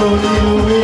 Haleluya.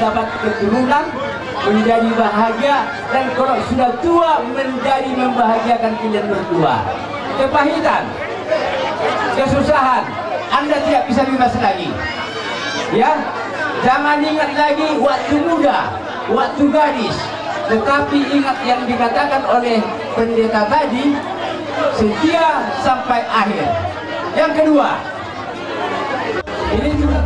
mendapat keturunan, menjadi bahagia, dan kalau sudah tua menjadi membahagiakan kalian berdua. Kepahitan, kesusahan, Anda tidak bisa bebas lagi. Ya, jangan ingat lagi waktu muda, waktu gadis, tetapi ingat yang dikatakan oleh pendeta tadi, setia sampai akhir. Yang kedua, ini juga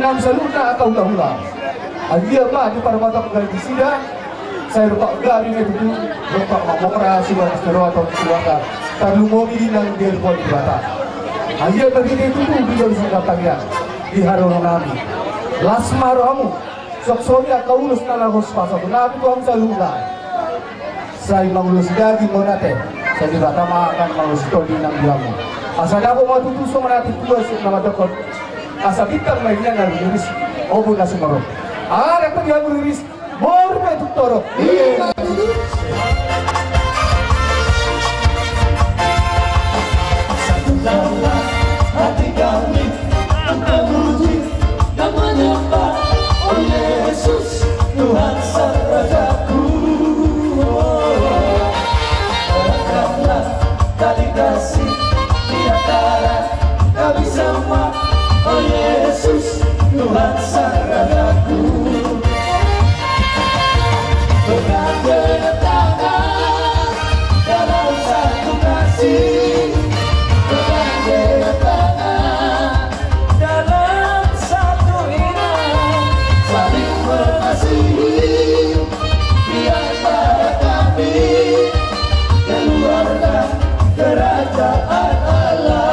Nam saluna atau hula-hula. Dia mah di pada mata pegawai di sida. Saya lupa gari itu lupa mokra siwa istirahat atau siwata. Terlalu mobil nang dia lupa di bata. Dia begitu itu tuh dia bisa datangnya di harun nabi. Lasmar kamu. Sok-soknya kau ulus nalahus pasal nabi tuh kamu saluna. Saya mengulus daging monate. Saya di bata makan mengulus todi nang biamu. Asal aku mau tutup sama nanti tua nama dokter. Asa bintang mainnya nggak beriris, obu nasi marok. Ada pun yang beriris, baru itu torok. Satu nama hati kami memuji dan menyembah Oh Yesus Tuhan Sang Rajaku. Karena tali kasih di antara kami semua. Oh Yesus, Tuhan Sang Rajaku. Bergandeng tangan dalam satu kasih. Bergandeng tangan dalam satu iman. Saling mengasihi di antara kami. Keluarga kerajaan Allah.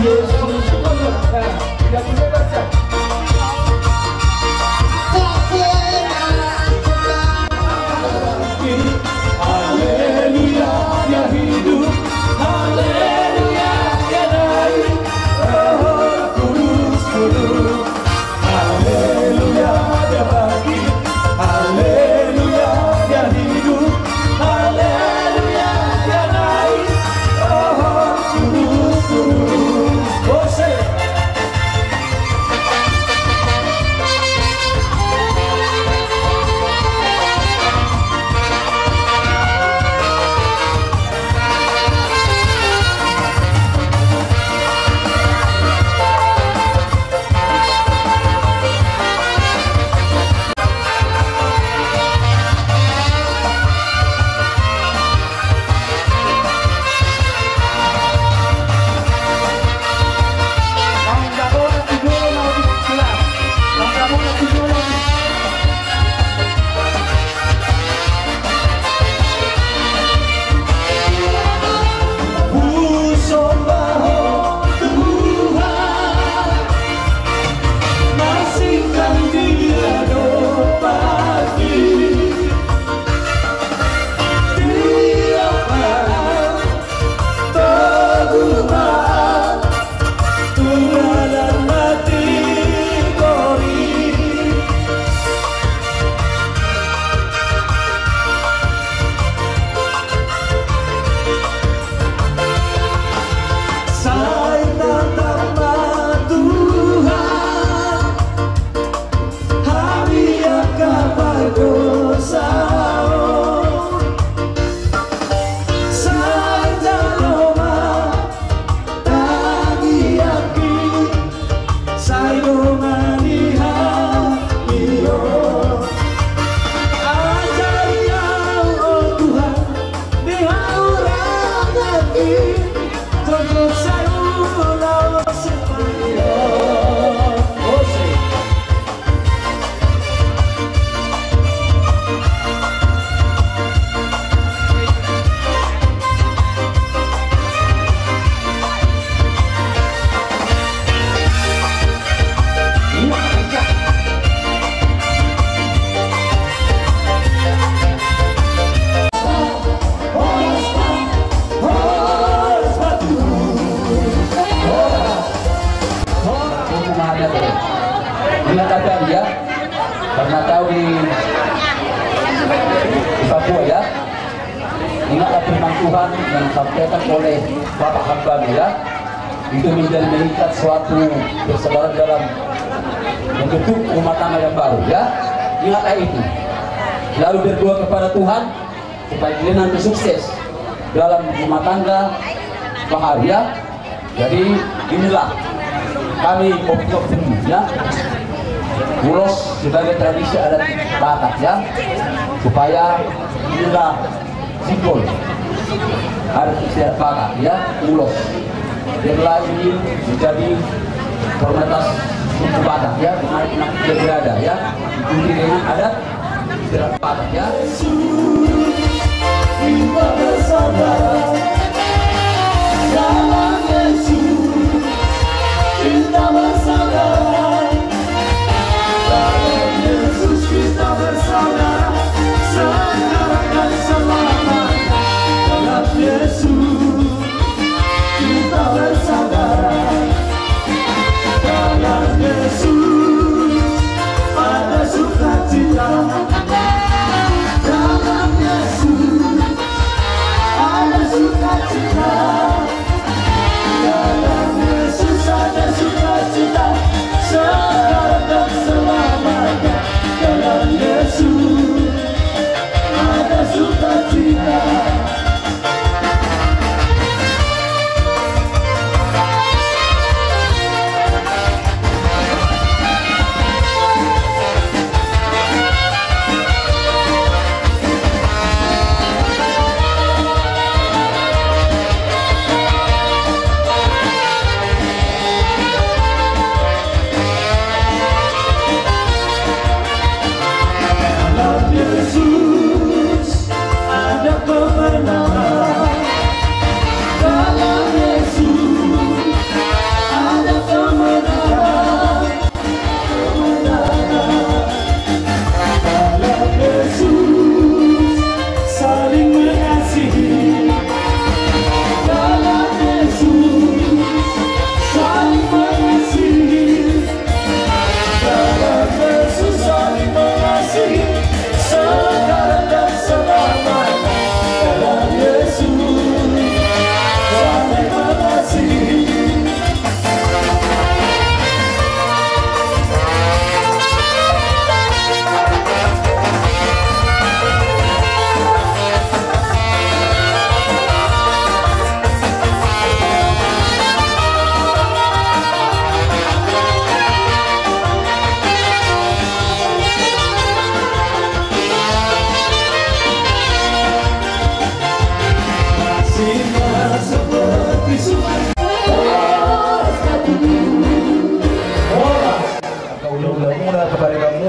Yesus. Yang boleh baca. Haleluya, dia hidup. Haleluya, dia naik. Roh Kudus turun. Haleluya, dia bangkit. Haleluya, dia hidup. Haleluya, dia naik. Roh Kudus turun. Oh, say. Kata dia pernah tahu di Papua ya. Ingatlah firman Tuhan yang disampaikan oleh Bapak hamba ya, itu menjadi mengikat suatu persaudaraan dalam membentuk rumah tangga yang baru ya. Ingatlah itu. Lalu berdoa kepada Tuhan supaya kalian nanti sukses dalam rumah tangga bahagia. Jadi inilah kami optimis ya. Ulos sebagai tradisi adat Batak ya, supaya inilah simbol adat istiadat Batak ya, ulos. Biarlah ini menjadi komunitas suku Batak ya, dimana kita berada ya, ikuti dengan adat istiadat Batak ya. Kita bersaudara dalam Yesus, kita bersaudara. Yesus kita bersaudara sekarang dan selamanya. Dalam Yesus kita bersaudara. Dalam Yesus ada sukacita. Dalam Yesus ada sukacita.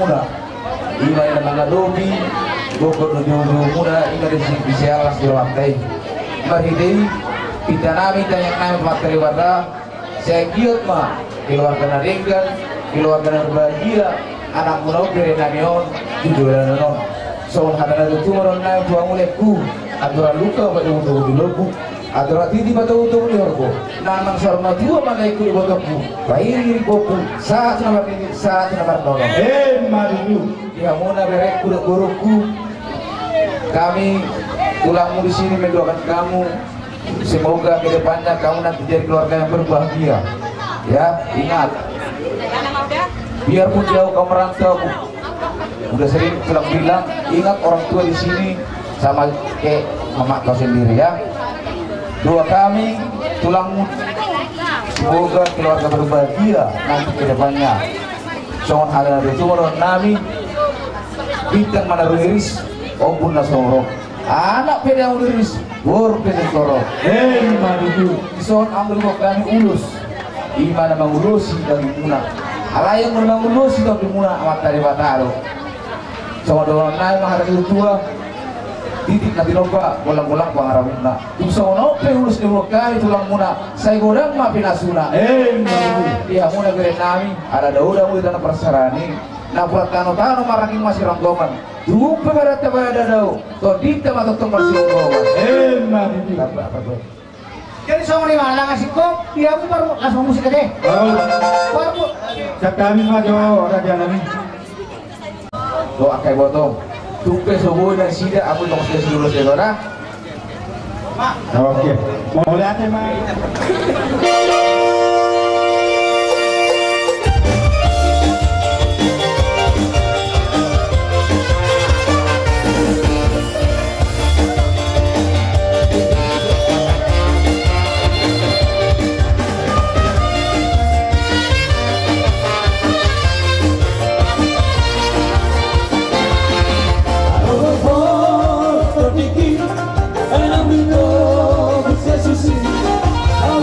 muda. Ima ina mga lobi, bukod na diyo muda, ima rin siya alas di lantai. Marhidei, kita namin tanyang namin materi wada, saya giot ma, keluarga na ringgan, keluarga na bahagia, anak mo na kere namion, tujuan na non. So, hada na tutumaron na yung tuwang ulekku, adura luka pada untuk dilobu, adura titi pada untuk diorgo, nanang sarna tua mana ikut bodohku, bayi boku, saat nama nono. Madu. Ya muna berek kuda guruku, kami tulangmu di sini mendoakan kamu. Semoga kedepannya kamu nanti jadi keluarga yang berbahagia. Ya, ingat. Biarpun jauh kamu merantau, udah sering pulang bilang, ingat orang tua di sini sama kayak mama kau sendiri ya. Doa kami, tulangmu, semoga keluarga berbahagia nanti kedepannya. Soal hal itu menurut kami, bintang mana riris, ompun nasoro. Anak peda riris, bor peda soro. Madu. Soal ambil kok kami ulus, imana mengulusi dan dimuna. Alayang mengulusi dan dimuna amat dari bataro. Sama doang naik menghadapi tua, titik nanti lomba bolang-bolang pengharapna. Tuh nope ulus di kami tulang muna. Saya godang ma pinasuna. Madu. Iya muna gere nami ada dauda mu tanah persarani. Na buat tano maraking masih ranggoman. Dupe barat pada dadau. To dita matotong masih ranggoman. Madu. Apa tuh? Jadi sama di mana ngasih kok? Dia aku baru langsung musik aja. Baru. Sa kami maju ada jalan. Doa kayak botong. Dupe subuh dan sida aku tong sudah dulu saudara. Oke. Mau lihat ya, Mak? Susi, I'm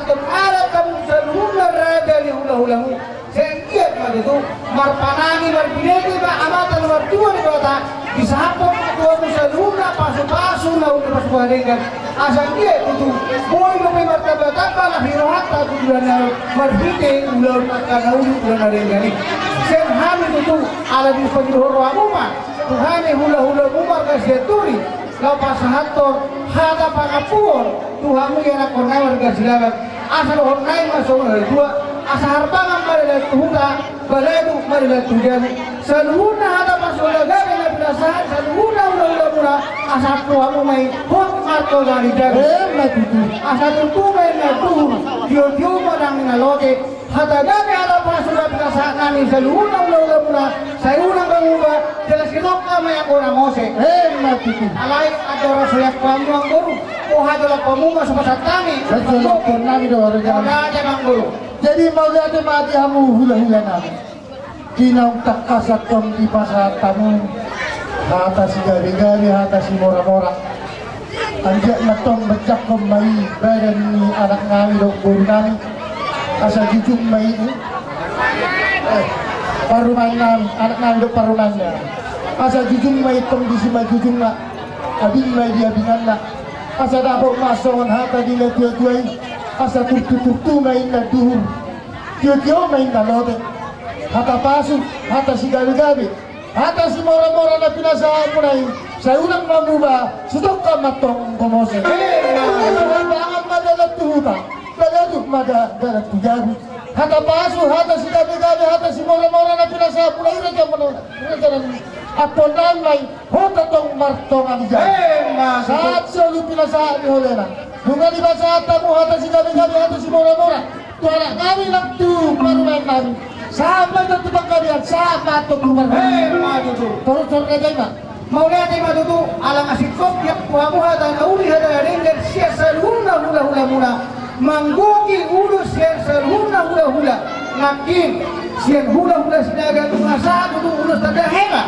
atau ada kamu seluruh raga di hula-hulamu sengkiat itu marpanangi marpinegi ba amatan martua di kota disapok tuamu seluruh pasu-pasu lalu pasu badengan asal dia itu boy lebih martabat-tabat lah hirohata tujuan marpite ular karena ular badengan ini senham itu ala di penjuhur wamuma Tuhane hula-hula umar kasih turi lepas hator hada pangapur Tuhamu yang nak konai warga silakan asal konai masuk dari dua asal harbangan marilah tuhuta baladu marilah tujuan seluruhnya hada masuk lagi yang berdasar seluruhnya hula-hula mula asal Tuhamu main hot marco dari jaga asal tuh main tuh dia madang nalote hada gabi hada masuk berdasar nani seluruhnya hula-hula mula saya ulang berubah jelas kenok kami yang orang mose alai ada orang soyak kamu ang guru oh adalah pemunga sebesar kami betul nami doang aja bang guru jadi mau lihat mati kamu hula-hula nami kinau tak kasat kong di pasar tamu hata si gari-gari hata si mora-mora anjak matong becak kembali badan ni anak ngami dok guru nami asal jujung mai ini paruman nami anak ngami dok paruman nami asal jujung mai tong di sima jujung nak abing mai dia bingan nak asal dapok masongan hata di letio tuai asal tutu mai na duhur tio mai na lote hata pasu hata si gabi-gabi hata si mora-mora na pinasaan mo na yun sa unang mamuba sutok ka matong komose bangat madalat tuhuta baladuk madalat tujabi hata pasu hata si gabi-gabi hata si mora-mora na pinasaan mo na yun aponan may hota tong martongan dyan saat selu pinasaan ni Holena bunga di basa tamu hata si gabi-gabi hata si mora-mora tuara kami lang tu parunan namin sama itu tebak kalian sama tuh keluar terus aja mak mau lihat ima tuh alam asik kok yang kamu hata nauli hata dengan siap seluruhnya hula-hula manggoki urus siap seluruhnya hula-hula nakin siap hula-hula sinaga masa tuh urus tanda hebat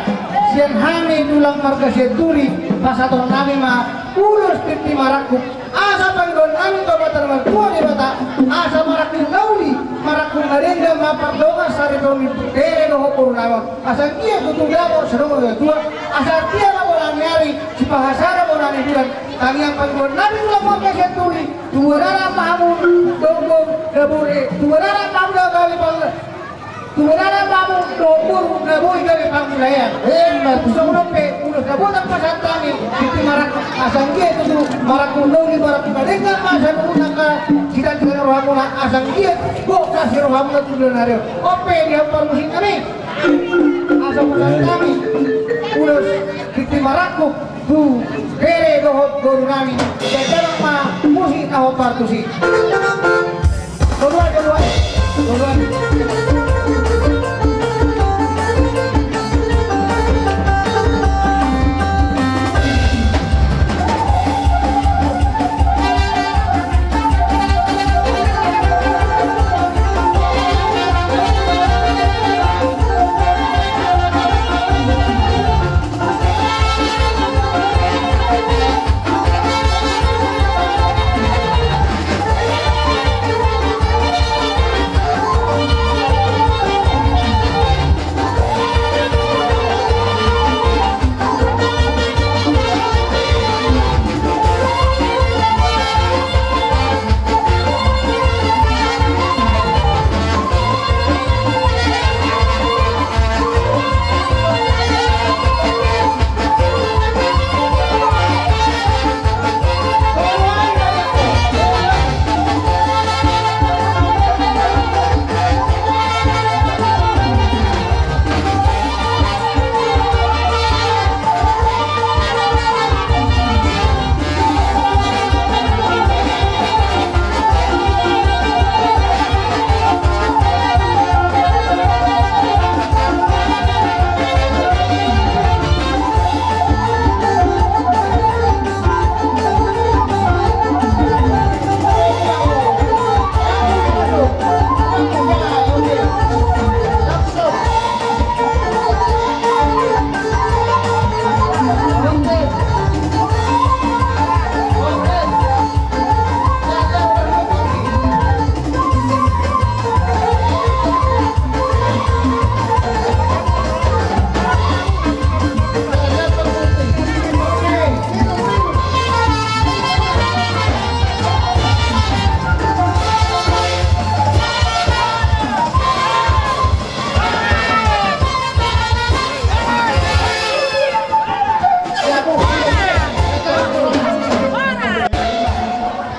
siap hami tulang marga seturi pasaton nami mah urus titi maraku asa panggon nami tobatar martua di bata asa maraku nauli maraku narenga mapardonga sari tomi tere no purnawa asa kia tutu dabo seru tua asa kia na bola nyari si bahasara bola bulan tangiang panggon nami tulang marga seturi tuarara pahamu dogo dabure tuarara pahamu kali pang tuarara pahamu dobur dabui kali pangulayan sebelum pe udah dabur tak pasang tani titi maraku asa kia tutu maraku nauli maraku narenga masa nunaka kita dengan rohamuna asang dia kok kasih rohamuna tuh nario ope dia musik kami asang musik kami urus titi maraku tuh kere dohot guru kami jajaran mah musik tahu partusi dua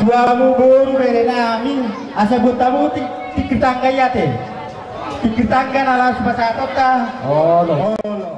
tuamu boru bere nami asa butamu tikitangga yate tikitangga nala supasa tota Oh, no. oh no